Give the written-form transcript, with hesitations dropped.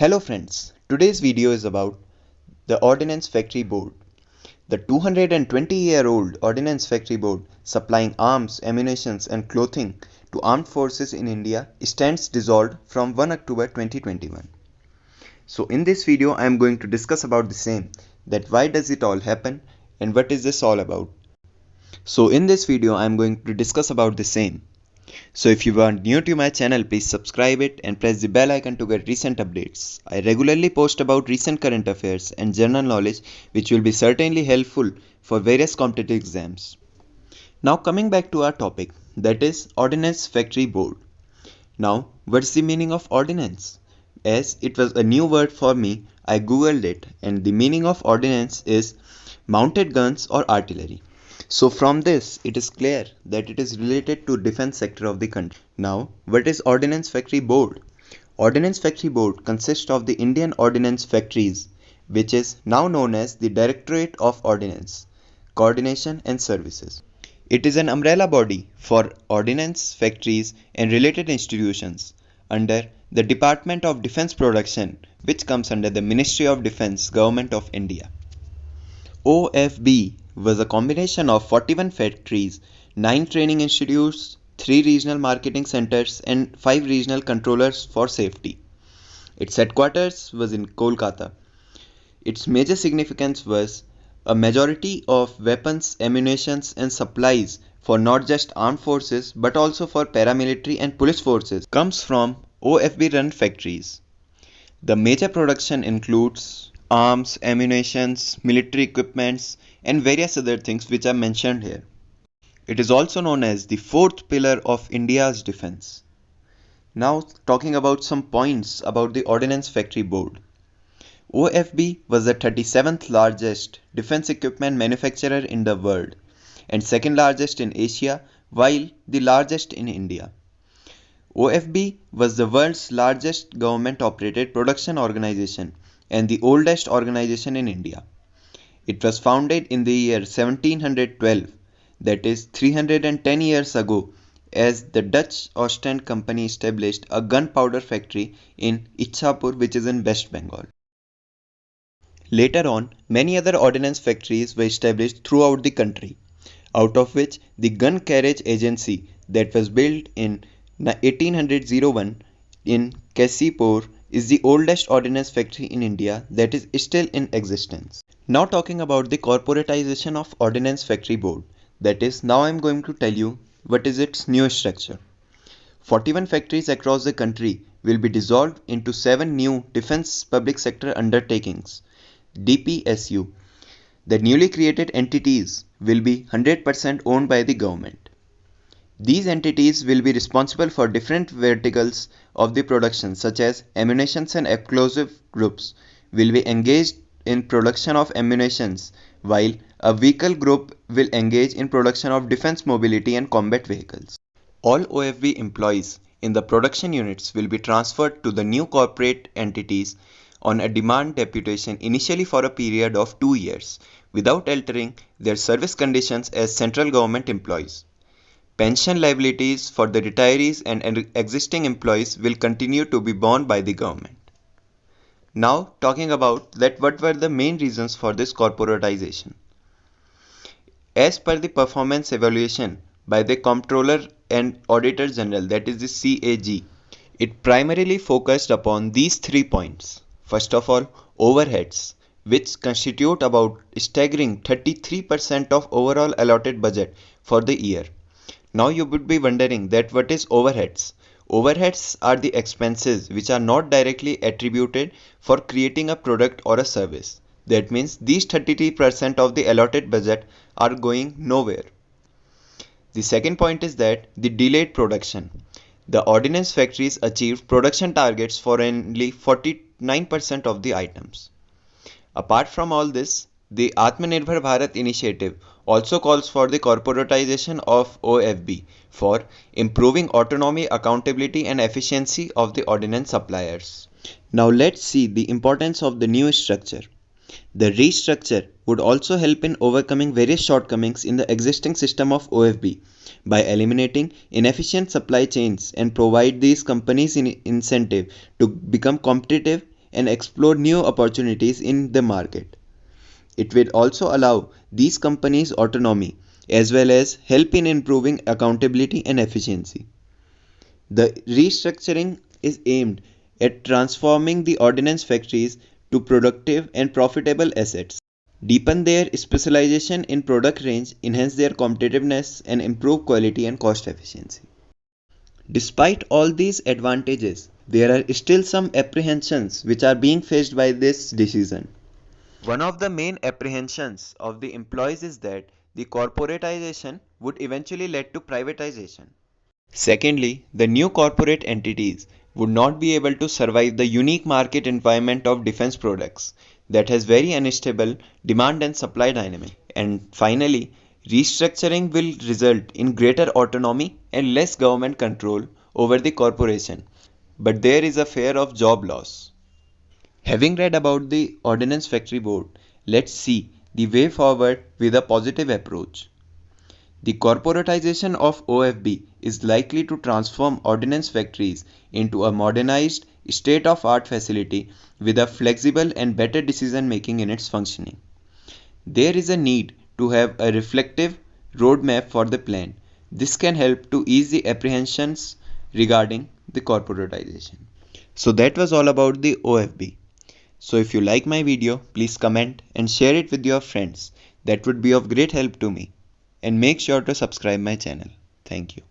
Hello friends, today's video is about the Ordnance Factory Board. The 220-year-old Ordnance Factory Board, supplying arms, ammunition and clothing to armed forces in India, stands dissolved from 1 October 2021. So in this video I am going to discuss about the same, that why does it all happen and what is this all about. So in this video I am going to discuss about the same. So if you are new to my channel, please subscribe it and press the bell icon to get recent updates. I regularly post about recent current affairs and general knowledge which will be certainly helpful for various competitive exams. Now coming back to our topic, that is Ordnance Factory Board. Now what's the meaning of ordnance? As it was a new word for me, I googled it and the meaning of ordnance is mounted guns or artillery. So from this, it is clear that it is related to defense sector of the country. Now, what is Ordnance Factory Board? Ordnance Factory Board consists of the Indian Ordnance Factories, which is now known as the Directorate of Ordnance, Coordination and Services. It is an umbrella body for ordnance factories and related institutions under the Department of Defense Production, which comes under the Ministry of Defense, Government of India. OFB was a combination of 41 factories, 9 training institutes, 3 regional marketing centers and 5 regional controllers for safety. Its headquarters was in Kolkata. Its major significance was a majority of weapons, ammunition and supplies for not just armed forces but also for paramilitary and police forces comes from OFB run factories. The major production includes arms, ammunition, military equipments and various other things which are mentioned here. It is also known as the fourth pillar of India's defense. Now talking about some points about the Ordnance Factory Board. OFB was the 37th largest defense equipment manufacturer in the world and second largest in Asia, while the largest in India. OFB was the world's largest government operated production organization and the oldest organization in India. It was founded in the year 1712, that is 310 years ago, as the Dutch Ostend Company established a gunpowder factory in Ichhapur, which is in West Bengal. Later on, many other ordnance factories were established throughout the country, out of which the Gun Carriage Agency that was built in 1801 in Kasipur is the oldest ordnance factory in India that is still in existence. Now talking about the corporatization of Ordnance Factory Board, that is, now I am going to tell you what is its new structure. 41 factories across the country will be dissolved into 7 new Defense Public Sector Undertakings, DPSU. The newly created entities will be 100% owned by the government. These entities will be responsible for different verticals of the production, such as ammunition and explosive groups will be engaged in production of ammunition, while a vehicle group will engage in production of defense mobility and combat vehicles. All OFB employees in the production units will be transferred to the new corporate entities on a demand deputation, initially for a period of 2 years, without altering their service conditions as central government employees. Pension liabilities for the retirees and existing employees will continue to be borne by the government. Now talking about that, what were the main reasons for this corporatization. As per the performance evaluation by the Comptroller and Auditor General, that is the CAG, it primarily focused upon these 3 points. First of all, overheads, which constitute about staggering 33% of overall allotted budget for the year. Now you would be wondering that what is overheads? Overheads are the expenses which are not directly attributed for creating a product or a service. That means these 33% of the allotted budget are going nowhere. The second point is that the delayed production. The ordnance factories achieved production targets for only 49% of the items. Apart from all this, the Atmanirbhar Bharat initiative also calls for the corporatization of OFB for improving autonomy, accountability and efficiency of the ordnance suppliers. Now let's see the importance of the new structure. The restructure would also help in overcoming various shortcomings in the existing system of OFB by eliminating inefficient supply chains and provide these companies an incentive to become competitive and explore new opportunities in the market. It will also allow these companies autonomy as well as help in improving accountability and efficiency. The restructuring is aimed at transforming the ordnance factories to productive and profitable assets, deepen their specialization in product range, enhance their competitiveness, and improve quality and cost efficiency. Despite all these advantages, there are still some apprehensions which are being faced by this decision. One of the main apprehensions of the employees is that the corporatization would eventually lead to privatization. Secondly, the new corporate entities would not be able to survive the unique market environment of defense products that has very unstable demand and supply dynamic. And finally, restructuring will result in greater autonomy and less government control over the corporation. But there is a fear of job loss. Having read about the Ordnance Factory Board, let's see the way forward with a positive approach. The corporatization of OFB is likely to transform ordnance factories into a modernized, state of art facility with a flexible and better decision making in its functioning. There is a need to have a reflective roadmap for the plan. This can help to ease the apprehensions regarding the corporatization. So that was all about the OFB. So if you like my video, please comment and share it with your friends. That would be of great help to me. And make sure to subscribe my channel. Thank you.